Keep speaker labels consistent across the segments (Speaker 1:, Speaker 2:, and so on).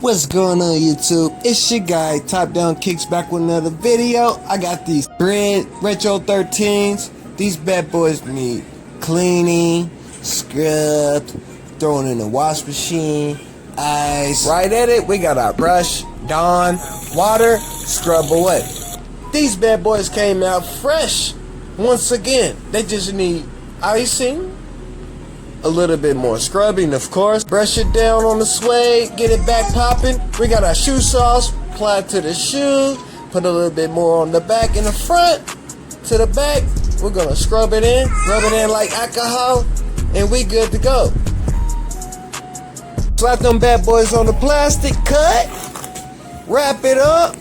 Speaker 1: What's going on YouTube? It's your guy Top Down Kicks back with another video. I got these Bred Retro 13s. These bad boys need cleaning, scrubbed, thrown in the wash machine, ice. Right at it, we got our brush, Dawn, water, scrub away. These bad boys came out fresh. Once again, they just need icing, a little bit more scrubbing, of course. Brush it down on the suede, get it back popping. We got our shoe sauce, apply it to the shoe, put a little bit more on the back and the front to the back. We're gonna scrub it in, rub it in like alcohol, and we good to go. Slap them bad boys on the plastic, cut, wrap it up,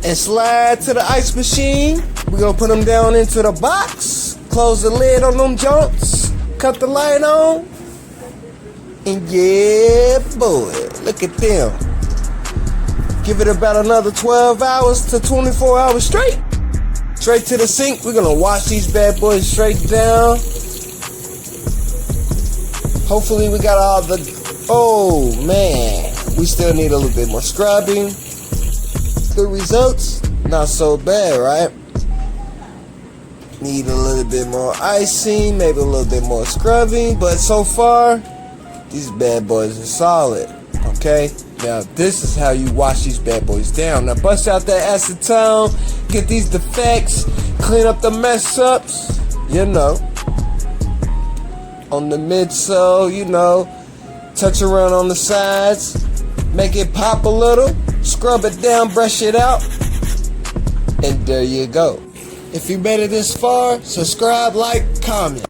Speaker 1: and slide to the ice machine. We're gonna put them down into the box, close the lid on them jumps, cut the light on, and yeah, boy, look at them. Give it about another 12 hours to 24 hours straight. Straight to the sink. We're gonna wash these bad boys straight down. Hopefully we got all the, oh man, we still need a little bit more scrubbing. The results, not so bad, right? Need a little bit more icing, maybe a little bit more scrubbing, but so far, these bad boys are solid, okay? Now, this is how you wash these bad boys down. Now, bust out that acetone, get these defects, clean up the mess-ups, you know. On the midsole, you know, touch around on the sides, make it pop a little, scrub it down, brush it out, and there you go. If you made it this far, subscribe, like, comment.